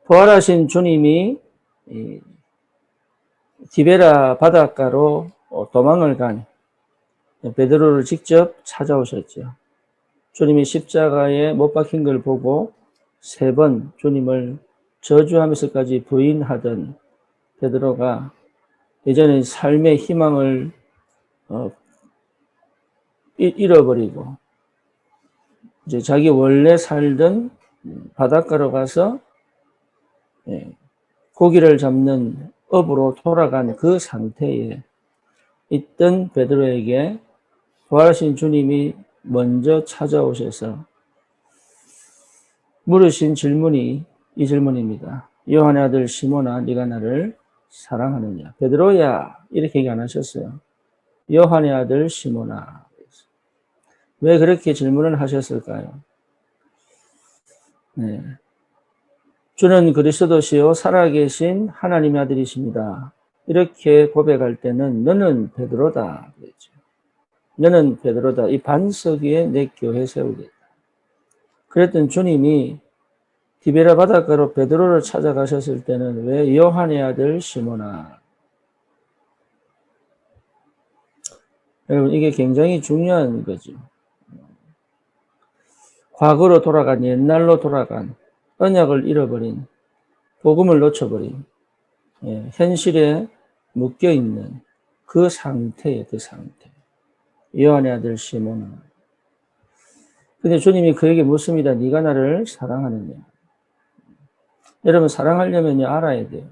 부활하신 주님이 디베라 바닷가로 도망을 간 베드로를 직접 찾아오셨죠. 주님이 십자가에 못 박힌 걸 보고 3번 주님을 저주하면서까지 부인하던 베드로가 이제는 삶의 희망을 잃어버리고 이제 자기 원래 살던 바닷가로 가서 고기를 잡는 업으로 돌아간 그 상태에 있던 베드로에게 부활하신 주님이 먼저 찾아오셔서 물으신 질문이 이 질문입니다. 요한의 아들 시몬아, 네가 나를 사랑하느냐? 베드로야, 이렇게 얘기 안 하셨어요. 요한의 아들 시몬아. 왜 그렇게 질문을 하셨을까요? 네. 주는 그리스도시요 살아계신 하나님의 아들이십니다. 이렇게 고백할 때는 너는 베드로다 그랬죠. 너는 베드로다. 이 반석 위에 내 교회 세우겠다. 그랬던 주님이 디베라 바닷가로 베드로를 찾아가셨을 때는 왜 요한의 아들 시몬아? 여러분, 이게 굉장히 중요한 거죠. 과거로 돌아간, 옛날로 돌아간, 언약을 잃어버린, 복음을 놓쳐버린, 현실에 묶여있는 그 상태예요, 그 상태. 요한의 아들 시몬아. 근데 주님이 그에게 묻습니다. 네가 나를 사랑하느냐? 여러분, 사랑하려면 알아야 돼요.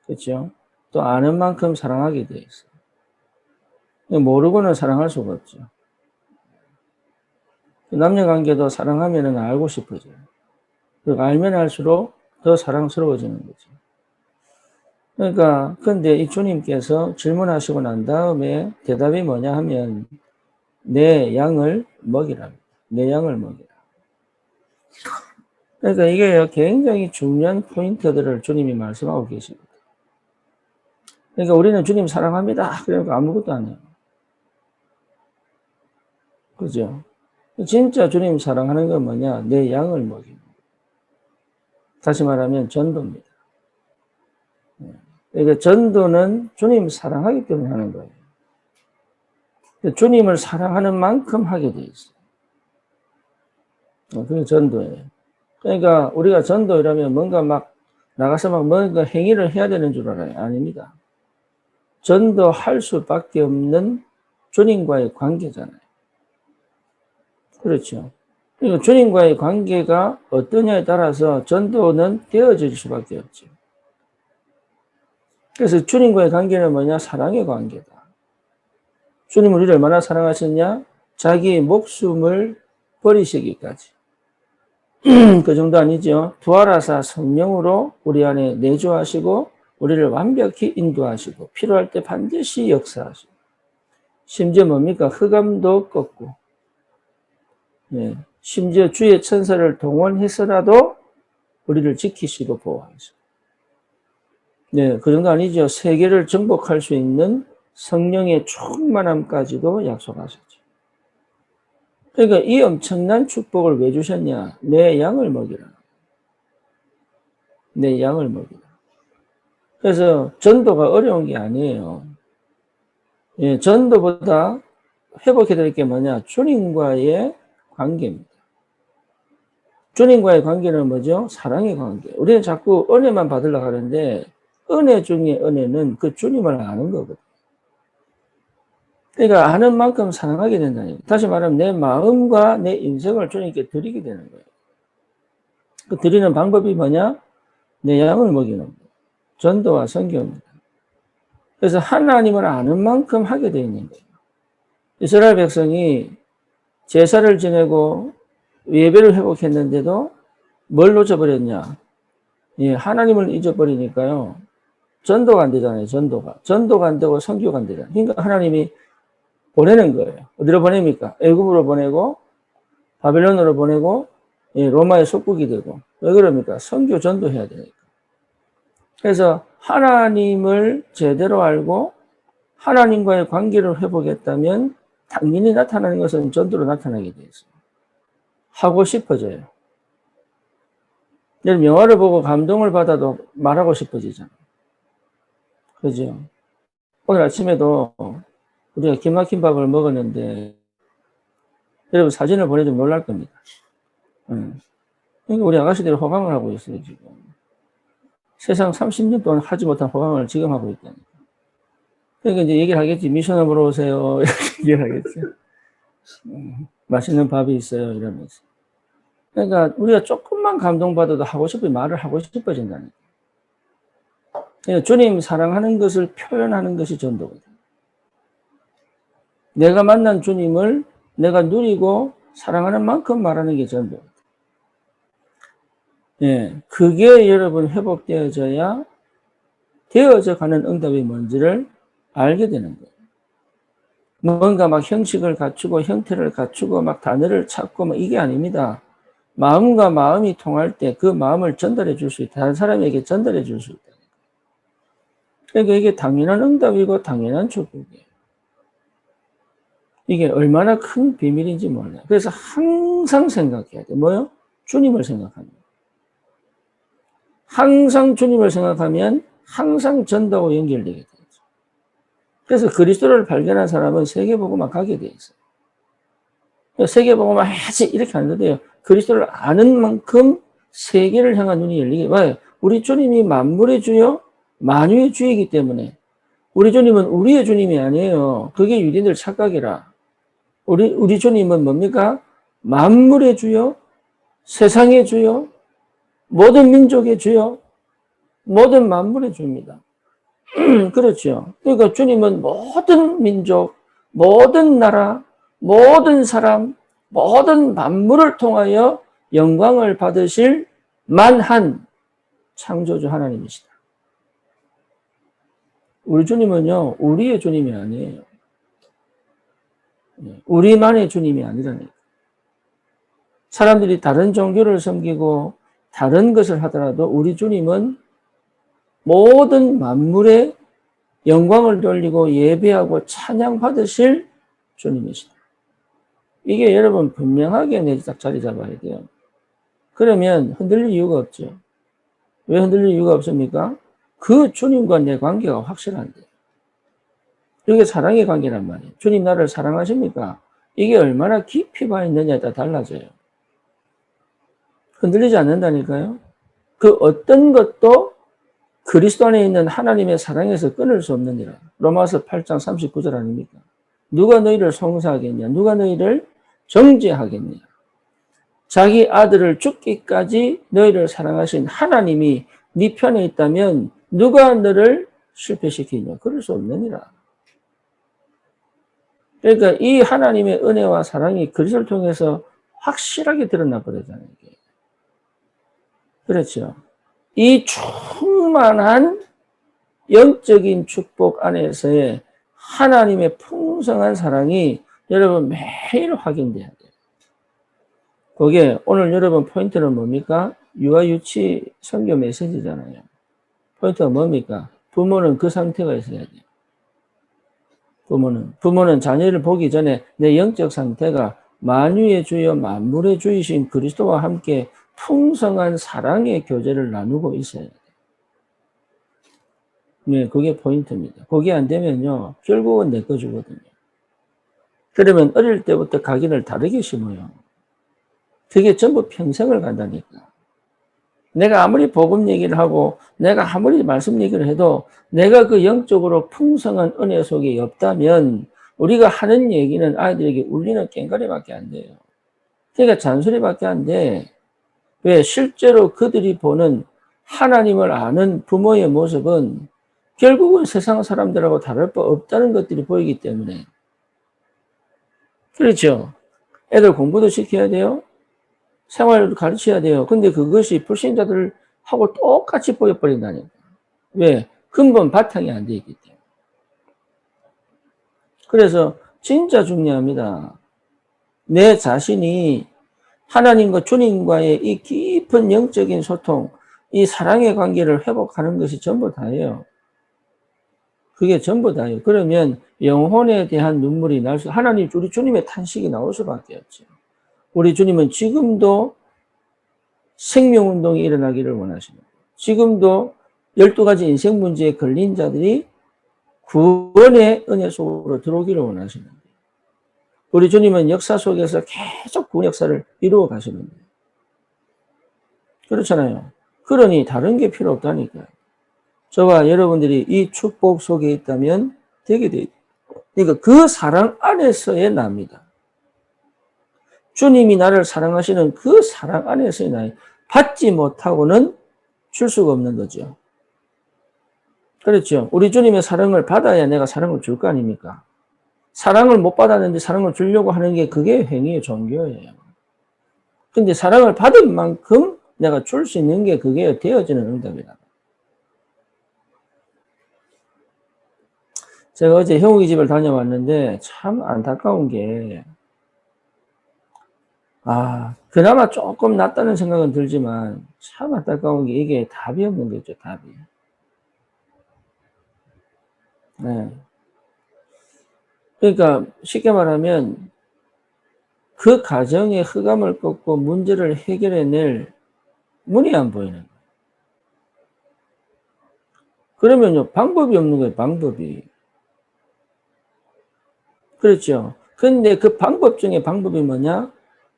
그렇죠? 또 아는 만큼 사랑하게 돼 있어요. 모르고는 사랑할 수가 없죠. 남녀관계도 사랑하면 알고 싶어져요. 그리고 알면 알수록 더 사랑스러워지는 거죠. 그러니까 근데 이 주님께서 질문하시고 난 다음에 대답이 뭐냐 하면 내 양을 먹이라. 내 양을 먹이라. 그러니까 이게 굉장히 중요한 포인트들을 주님이 말씀하고 계십니다. 그러니까 우리는 주님 사랑합니다. 그러니까 아무것도 안 해요. 그죠? 진짜 주님 사랑하는 건 뭐냐? 내 양을 먹이는 거예요. 다시 말하면 전도입니다. 그러니까 전도는 주님 사랑하기 때문에 하는 거예요. 주님을 사랑하는 만큼 하게 돼 있어요. 그게 전도예요. 그러니까 우리가 전도이라면 뭔가 막 나가서 막 뭔가 행위를 해야 되는 줄 알아요. 아닙니다. 전도할 수밖에 없는 주님과의 관계잖아요. 그렇죠. 그러니까 주님과의 관계가 어떠냐에 따라서 전도는 되어질 수밖에 없죠. 그래서 주님과의 관계는 뭐냐? 사랑의 관계다. 주님은 우리를 얼마나 사랑하셨냐? 자기의 목숨을 버리시기까지. 그 정도 아니죠. 부활하사 성령으로 우리 안에 내주하시고 우리를 완벽히 인도하시고 필요할 때 반드시 역사하시고 심지어 뭡니까? 흑암도 꺾고 심지어 주의 천사를 동원해서라도 우리를 지키시고 보호하시고 그 정도 아니죠. 세계를 정복할 수 있는 성령의 충만함까지도 약속하셨죠. 그러니까 이 엄청난 축복을 왜 주셨냐? 내 양을 먹이라. 내 양을 먹이라. 그래서 전도가 어려운 게 아니에요. 전도보다 회복해야 될 게 뭐냐? 주님과의 관계입니다. 주님과의 관계는 뭐죠? 사랑의 관계. 우리는 자꾸 은혜만 받으려고 하는데 은혜 중에 은혜는 그 주님을 아는 거거든요. 그러니까 아는 만큼 사랑하게 된다는 거예요. 다시 말하면 내 마음과 내 인생을 주님께 드리게 되는 거예요. 그 드리는 방법이 뭐냐? 내 양을 먹이는 거예요. 전도와 선교입니다. 그래서 하나님을 아는 만큼 하게 되어 있는 거예요. 이스라엘 백성이 제사를 지내고 예배를 회복했는데도 뭘 놓쳐버렸냐? 하나님을 잊어버리니까요. 전도가 안 되잖아요. 전도가 안 되고 선교가 안 되잖아요. 그러니까 하나님이 보내는 거예요. 어디로 보냅니까? 애굽으로 보내고 바벨론으로 보내고 로마의 속국이 되고. 왜 그럽니까? 선교 전도해야 되니까. 그래서 하나님을 제대로 알고 하나님과의 관계를 회복했다면 당연히 나타나는 것은 전도로 나타나게 돼 있어요. 하고 싶어져요. 여러분 영화를 보고 감동을 받아도 말하고 싶어지잖아. 그죠? 오늘 아침에도 우리가 기막힌 밥을 먹었는데 여러분 사진을 보내주면 놀랄 겁니다. 그러니까 우리 아가씨들이 호강을 하고 있어요, 지금. 세상 30년 동안 하지 못한 호강을 지금 하고 있다니까. 그러니까 이제 얘기를 하겠지. 미션을 보러 오세요. 이렇게 얘기를 하겠지. 맛있는 밥이 있어요. 이러면서. 그러니까 우리가 조금만 감동받아도 하고 싶은 말을 하고 싶어진다니까. 그러니까 주님 사랑하는 것을 표현하는 것이 전도거든. 내가 만난 주님을 내가 누리고 사랑하는 만큼 말하는 게 전도거든. 예, 그게 여러분 회복되어져야 되어져 가는 응답이 뭔지를 알게 되는 거예요. 뭔가 막 형식을 갖추고 형태를 갖추고 막 단어를 찾고 막 이게 아닙니다. 마음과 마음이 통할 때 그 마음을 전달해 줄 수 있다. 다른 사람에게 전달해 줄 수 있다. 그러니까 이게 당연한 응답이고 당연한 축복이에요. 이게 얼마나 큰 비밀인지 몰라요. 그래서 항상 생각해야 돼. 뭐요? 주님을 생각합니다. 항상 주님을 생각하면 항상 전도하고 연결되게 되죠. 그래서 그리스도를 발견한 사람은 세계복음화 가게 돼 있어요. 세계복음화 해야지 이렇게 안 돼요. 그리스도를 아는 만큼 세계를 향한 눈이 열리게. 왜? 우리 주님이 만물의 주요 만유의 주이기 때문에 우리 주님은 우리의 주님이 아니에요. 그게 유대인들 착각이라. 우리 주님은 뭡니까? 만물의 주요, 세상의 주요, 모든 민족의 주요, 모든 만물의 주입니다. 그렇죠. 그러니까 주님은 모든 민족, 모든 나라, 모든 사람, 모든 만물을 통하여 영광을 받으실 만한 창조주 하나님이시다. 우리 주님은요, 우리의 주님이 아니에요. 우리만의 주님이 아니라니까. 사람들이 다른 종교를 섬기고 다른 것을 하더라도 우리 주님은 모든 만물의 영광을 돌리고 예배하고 찬양 받으실 주님이시다. 이게 여러분 분명하게 내 딱 자리 잡아야 돼요. 그러면 흔들릴 이유가 없죠. 왜 흔들릴 이유가 없습니까? 그 주님과 내 관계가 확실한데. 이게 사랑의 관계란 말이에요. 주님 나를 사랑하십니까? 이게 얼마나 깊이 가 있느냐에 따라 달라져요. 흔들리지 않는다니까요. 그 어떤 것도 그리스도 안에 있는 하나님의 사랑에서 끊을 수 없느니라. 로마서 8장 39절 아닙니까? 누가 너희를 송사하겠냐? 누가 너희를 정죄하겠냐? 자기 아들을 죽기까지 너희를 사랑하신 하나님이 네 편에 있다면 누가 너를 실패시키냐? 그럴 수 없느니라. 그러니까 이 하나님의 은혜와 사랑이 그리스도를 통해서 확실하게 드러나 버리잖아요. 그렇죠. 이 충만한 영적인 축복 안에서의 하나님의 풍성한 사랑이 여러분 매일 확인돼야 돼요. 거기에 오늘 여러분 포인트는 뭡니까? 유아유치 선교 메시지잖아요. 포인트가 뭡니까? 부모는 그 상태가 있어야 돼요. 부모는 자녀를 보기 전에 내 영적 상태가 만유의 주여 만물의 주이신 그리스도와 함께 풍성한 사랑의 교제를 나누고 있어야 돼요. 네, 그게 포인트입니다. 그게 안 되면요, 결국은 내 거 주거든요. 그러면 어릴 때부터 각인을 다르게 심어요. 그게 전부 평생을 간다니까. 내가 아무리 복음 얘기를 하고 내가 아무리 말씀 얘기를 해도 내가 그 영적으로 풍성한 은혜 속에 없다면 우리가 하는 얘기는 아이들에게 울리는 꽹과리밖에 안 돼요. 그러니까 잔소리밖에 안 돼. 왜? 실제로 그들이 보는 하나님을 아는 부모의 모습은 결국은 세상 사람들하고 다를 바 없다는 것들이 보이기 때문에. 그렇죠. 애들 공부도 시켜야 돼요. 생활도 가르쳐야 돼요. 근데 그것이 불신자들하고 똑같이 보여버린다니까. 왜? 근본 바탕이 안 돼 있기 때문에. 그래서 진짜 중요합니다. 내 자신이 하나님과 주님과의 이 깊은 영적인 소통, 이 사랑의 관계를 회복하는 것이 전부 다예요. 그게 전부 다예요. 그러면 영혼에 대한 눈물이 날 수, 우리 주님의 탄식이 나올 수밖에 없죠. 우리 주님은 지금도 생명운동이 일어나기를 원하시는 거예요. 지금도 12가지 인생 문제에 걸린 자들이 구원의 은혜 속으로 들어오기를 원하시는 거예요. 우리 주님은 역사 속에서 계속 구원 역사를 이루어 가시는 거예요. 그렇잖아요. 그러니 다른 게 필요 없다니까요. 저와 여러분들이 이 축복 속에 있다면 되게 돼요. 그러니까 그 사랑 안에서의 나입니다. 주님이 나를 사랑하시는 그 사랑 안에서의 나이. 받지 못하고는 줄 수가 없는 거죠. 그렇죠. 우리 주님의 사랑을 받아야 내가 사랑을 줄 거 아닙니까? 사랑을 못 받았는데 사랑을 주려고 하는 게 그게 행위의 종교예요. 근데 사랑을 받은 만큼 내가 줄 수 있는 게 그게 되어지는 응답이다. 제가 어제 형욱이 집을 다녀왔는데 참 안타까운 게, 그나마 조금 낫다는 생각은 들지만 참 안타까운 게 이게 답이 없는 거죠, 답이. 네. 그러니까 쉽게 말하면 그 가정의 흑암을 꺾고 문제를 해결해낼 문이 안 보이는 거예요. 그러면요, 방법이 없는 거예요, 방법이. 그렇죠. 근데 그 방법 중에 방법이 뭐냐?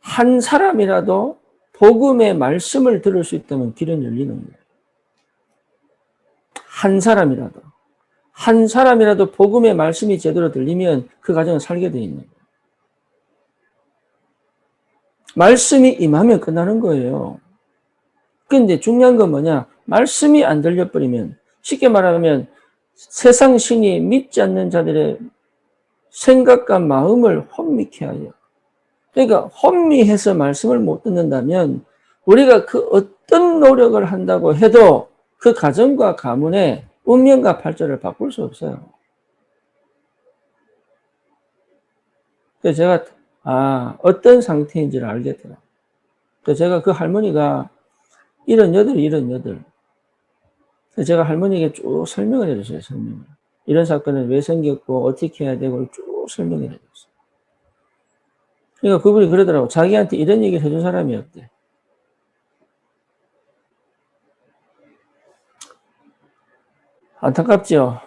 한 사람이라도 복음의 말씀을 들을 수 있다면 길은 열리는 거예요. 한 사람이라도. 한 사람이라도 복음의 말씀이 제대로 들리면 그 가정은 살게 돼 있는 거예요. 말씀이 임하면 끝나는 거예요. 근데 중요한 건 뭐냐? 말씀이 안 들려버리면, 쉽게 말하면 세상 신이 믿지 않는 자들의 생각과 마음을 혼미케 하여. 그러니까 혼미해서 말씀을 못 듣는다면 우리가 그 어떤 노력을 한다고 해도 그 가정과 가문의 운명과 팔자를 바꿀 수 없어요. 그래서 제가 어떤 상태인지를 알겠더라고요. 그래서 제가 그 할머니가 78. 그래서 제가 할머니에게 쭉 설명을 해줬어요. 설명을. 이런 사건은 왜 생겼고 어떻게 해야 되고 쭉 설명을 해줬어요. 그러니까 그분이 그러더라고. 자기한테 이런 얘기를 해준 사람이 없대. 안타깝죠.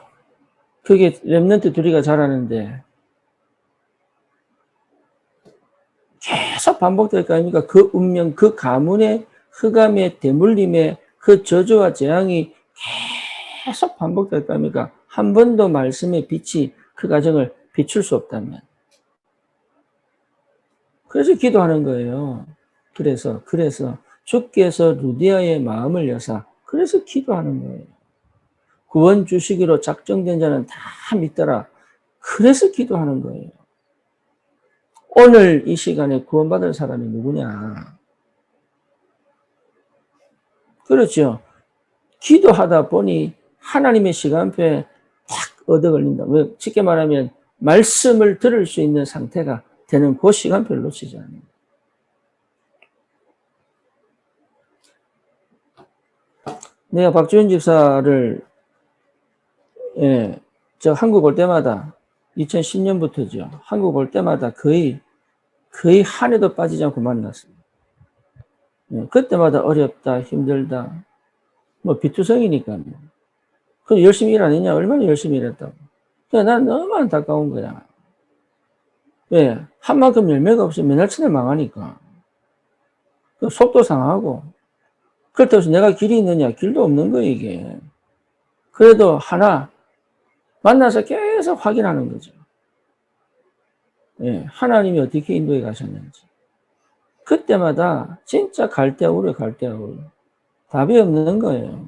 그게 랩런트 둘이가 자라는데 계속 반복될 거 아닙니까? 그 운명, 그 가문의 흑암의 대물림의 그 저주와 재앙이 계속 반복될 거 아닙니까? 한 번도 말씀의 빛이 그 가정을 비출 수 없다면. 그래서 기도하는 거예요. 그래서 주께서 루디아의 마음을 여사, 그래서 기도하는 거예요. 구원 주시기로 작정된 자는 다 믿더라. 그래서 기도하는 거예요. 오늘 이 시간에 구원받을 사람이 누구냐? 그렇죠. 기도하다 보니 하나님의 시간표에 탁 얻어 걸린다. 왜? 쉽게 말하면 말씀을 들을 수 있는 상태가 되는 그 시간표를 놓치지 않는 거예요. 내가 박지훈 집사를 저 한국 올 때마다 2010년부터죠. 한국 올 때마다 거의 한 해도 빠지지 않고 만났습니다. 그때마다 어렵다, 힘들다, 뭐 비투성이니까. 그럼 열심히 일 안 했냐? 얼마나 열심히 일했다고. 그냥 난 너무 안타까운 거야. 왜? 한 만큼 열매가 없으면 맨날 천에 망하니까. 속도 상하고. 그렇다고 해서 내가 길이 있느냐? 길도 없는 거예요, 이게. 그래도 하나, 만나서 계속 확인하는 거죠. 하나님이 어떻게 인도해 가셨는지. 그때마다 진짜 갈대우려. 답이 없는 거예요.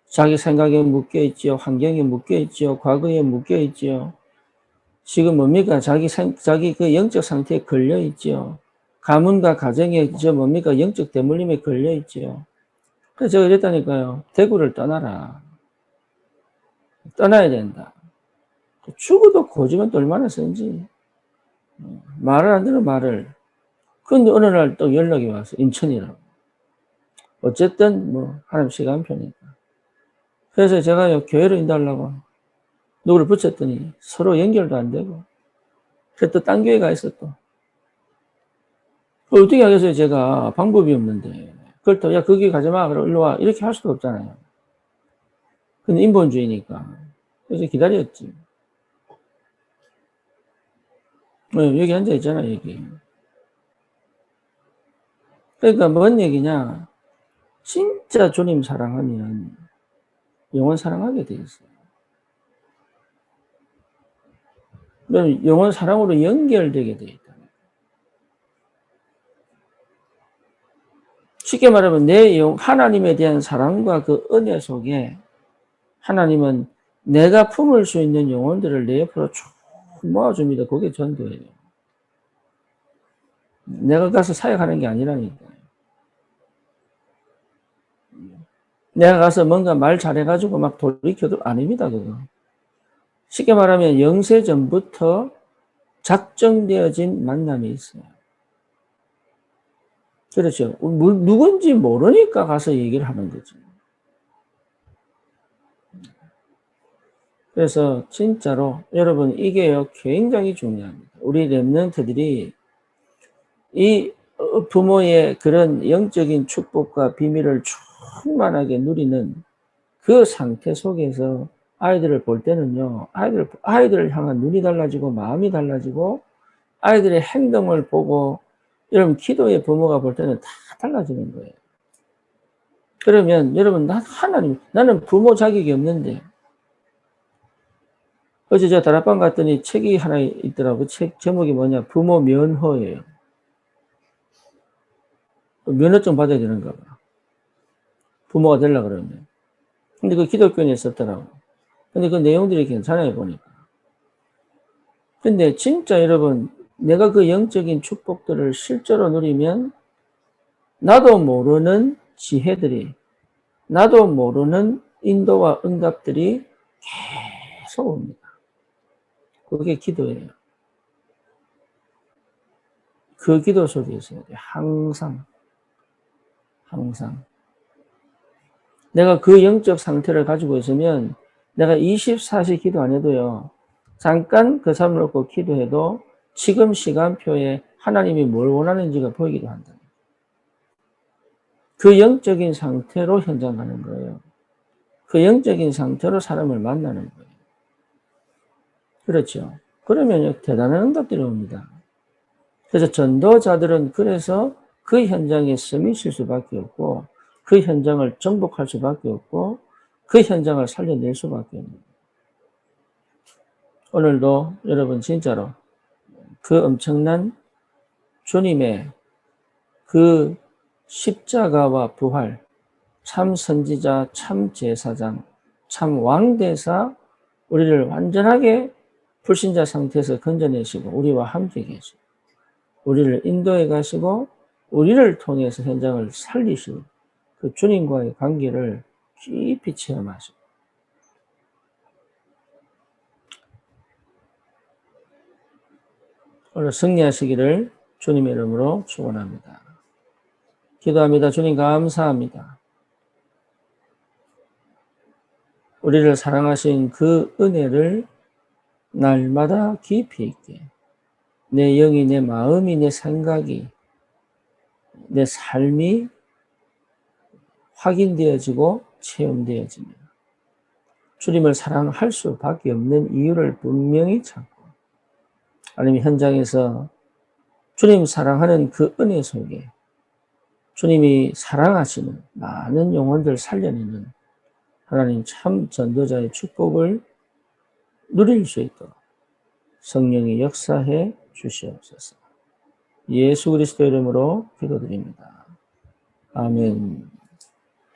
자기 생각에 묶여있지요. 환경에 묶여있지요. 과거에 묶여있지요. 지금 뭡니까? 자기 그 영적 상태에 걸려있지요. 가문과 가정에 뭡니까? 영적 대물림에 걸려있지요. 그래서 제가 이랬다니까요. 대구를 떠나라. 떠나야 된다. 죽어도 고집은 또 얼마나 센지. 말을 안 들어, 말을. 근데 어느 날 또 연락이 와서 인천이라고. 어쨌든 하나님 시간표니까. 그래서 제가 교회로 인도하려고 누구를 붙였더니 서로 연결도 안 되고. 그래서 또 딴 교회 가 있어 또. 어떻게 하겠어요, 제가. 방법이 없는데. 그걸 또, 야, 거기 가지 마. 그럼 일로 와. 이렇게 할 수도 없잖아요. 근데 인본주의니까. 그래서 기다렸지. 여기 앉아 있잖아, 여기. 그러니까 뭔 얘기냐. 진짜 주님 사랑하면 영원 사랑하게 돼 있어요. 그럼 영원 사랑으로 연결되게 돼 있다. 쉽게 말하면 하나님에 대한 사랑과 그 은혜 속에 하나님은 내가 품을 수 있는 영혼들을 내 옆으로 쭉 모아줍니다. 그게 전도예요. 내가 가서 사역하는 게 아니라니까요. 내가 가서 뭔가 말 잘해가지고 막 돌이켜도 아닙니다, 그거. 쉽게 말하면 영세 전부터 작정되어진 만남이 있어요. 그렇죠. 누군지 모르니까 가서 얘기를 하는 거죠. 그래서 진짜로 여러분 이게요 굉장히 중요합니다. 우리 렘넌트들이 이 부모의 그런 영적인 축복과 비밀을 충만하게 누리는 그 상태 속에서 아이들을 볼 때는요, 아이들을 향한 눈이 달라지고 마음이 달라지고 아이들의 행동을 보고 여러분 기도의 부모가 볼 때는 다 달라지는 거예요. 그러면 여러분 나는 부모 자격이 없는데 어제 저 다락방 갔더니 책이 하나 있더라고. 책 제목이 뭐냐? 부모 면허예요. 면허증 받아야 되는가 봐. 부모가 되려고 그러면. 근데 그 기독교인에 썼더라고. 근데 그 내용들이 괜찮아요, 보니까. 근데 진짜 여러분, 내가 그 영적인 축복들을 실제로 누리면 나도 모르는 지혜들이, 나도 모르는 인도와 응답들이 계속 옵니다. 그게 기도예요. 그 기도 속에 있어야 돼요. 항상. 내가 그 영적 상태를 가지고 있으면 내가 24시 기도 안 해도요. 잠깐 그 삶을 놓고 기도해도 지금 시간표에 하나님이 뭘 원하는지가 보이기도 한다. 그 영적인 상태로 현장 가는 거예요. 그 영적인 상태로 사람을 만나는 거예요. 그렇죠. 그러면 대단한 응답들이 옵니다. 그래서 전도자들은 그래서 그 현장에 스미실 수밖에 없고 그 현장을 정복할 수밖에 없고 그 현장을 살려낼 수밖에 없는 거예요. 오늘도 여러분 진짜로 그 엄청난 주님의 그 십자가와 부활, 참 선지자, 참 제사장, 참 왕대사 우리를 완전하게 불신자 상태에서 건져내시고 우리와 함께 계시고 우리를 인도해 가시고 우리를 통해서 현장을 살리시고 그 주님과의 관계를 깊이 체험하시고 오늘 승리하시기를 주님의 이름으로 축원합니다. 기도합니다. 주님 감사합니다. 우리를 사랑하신 그 은혜를 날마다 깊이 있게 내 영이, 내 마음이, 내 생각이, 내 삶이 확인되어지고 체험되어지며 주님을 사랑할 수밖에 없는 이유를 분명히 찾고 아니면 현장에서 주님 사랑하는 그 은혜 속에 주님이 사랑하시는 많은 영혼들 살려내는 하나님 참 전도자의 축복을 누릴 수 있도록 성령이 역사해 주시옵소서. 예수 그리스도 이름으로 기도드립니다. 아멘.